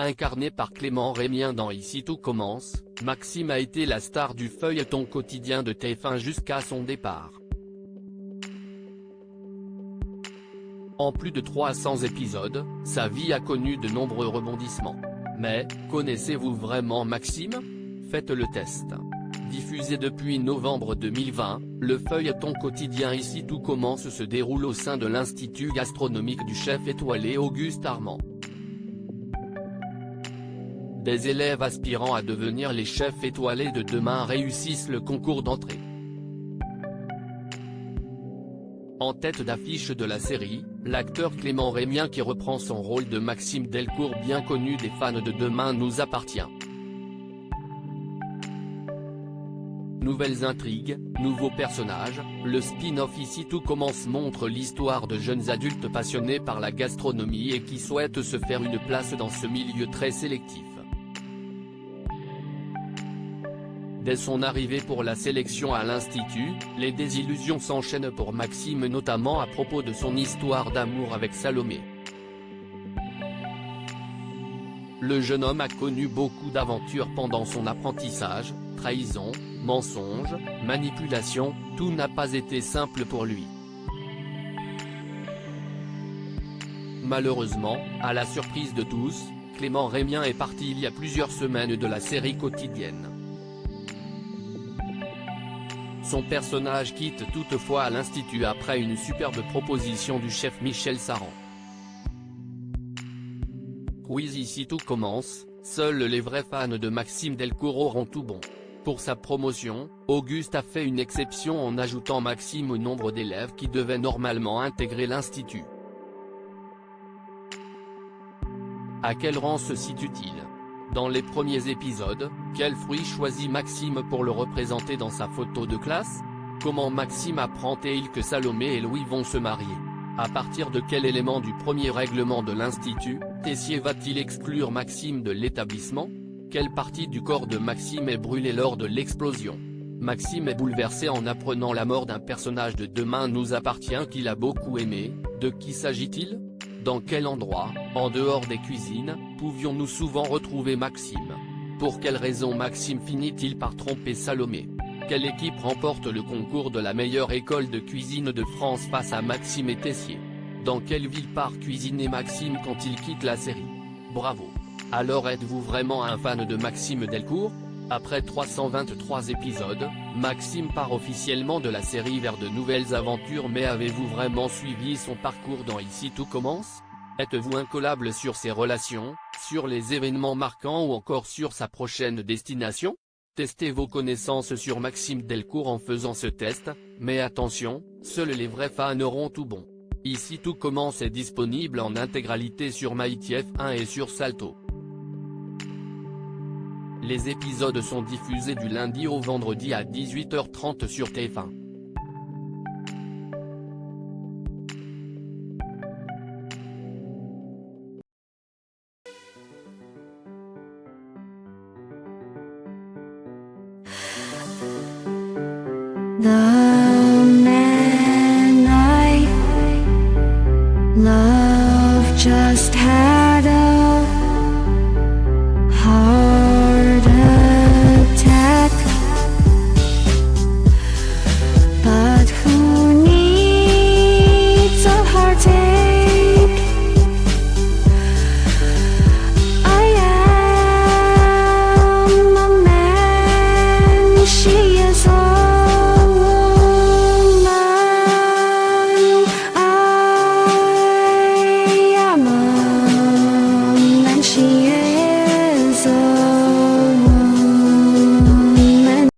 Incarné par Clément Rémien dans Ici tout commence, Maxime a été la star du feuilleton quotidien de TF1 jusqu'à son départ. En plus de 300 épisodes, sa vie a connu de nombreux rebondissements. Mais, connaissez-vous vraiment Maxime? Faites le test. Diffusé depuis novembre 2020, le feuilleton quotidien Ici tout commence se déroule au sein de l'Institut gastronomique du chef étoilé Auguste Armand. Des élèves aspirant à devenir les chefs étoilés de demain réussissent le concours d'entrée. En tête d'affiche de la série, l'acteur Clément Rémien qui reprend son rôle de Maxime Delcourt, bien connu des fans de Demain nous appartient. Nouvelles intrigues, nouveaux personnages, le spin-off Ici tout commence montre l'histoire de jeunes adultes passionnés par la gastronomie et qui souhaitent se faire une place dans ce milieu très sélectif. Dès son arrivée pour la sélection à l'Institut, les désillusions s'enchaînent pour Maxime, notamment à propos de son histoire d'amour avec Salomé. Le jeune homme a connu beaucoup d'aventures pendant son apprentissage, trahison, mensonges, manipulation, tout n'a pas été simple pour lui. Malheureusement, à la surprise de tous, Clément Rémien est parti il y a plusieurs semaines de la série quotidienne. Son personnage quitte toutefois à l'Institut après une superbe proposition du chef Michel Saran. Quiz Ici tout commence, seuls les vrais fans de Maxime Delcourt auront tout bon. Pour sa promotion, Auguste a fait une exception en ajoutant Maxime au nombre d'élèves qui devaient normalement intégrer l'Institut. À quel rang se situe-t-il? Dans les premiers épisodes, quel fruit choisit Maxime pour le représenter dans sa photo de classe? Comment Maxime apprend-il que Salomé et Louis vont se marier? À partir de quel élément du premier règlement de l'Institut, Tessier va-t-il exclure Maxime de l'établissement? Quelle partie du corps de Maxime est brûlée lors de l'explosion? Maxime est bouleversé en apprenant la mort d'un personnage de Demain nous appartient qu'il a beaucoup aimé. De qui s'agit-il? Dans quel endroit, en dehors des cuisines, pouvions-nous souvent retrouver Maxime? Pour quelle raison Maxime finit-il par tromper Salomé? Quelle équipe remporte le concours de la meilleure école de cuisine de France face à Maxime et Tessier? Dans quelle ville part cuisiner Maxime quand il quitte la série? Bravo! Alors êtes-vous vraiment un fan de Maxime Delcourt? Après 323 épisodes, Maxime part officiellement de la série vers de nouvelles aventures, mais avez-vous vraiment suivi son parcours dans Ici tout commence? Êtes-vous incollable sur ses relations, sur les événements marquants ou encore sur sa prochaine destination? Testez vos connaissances sur Maxime Delcourt en faisant ce test, mais attention, seuls les vrais fans auront tout bon. Ici tout commence est disponible en intégralité sur MyTF1 et sur Salto. Les épisodes sont diffusés du lundi au vendredi à 18h30 sur TF1. The man I love just had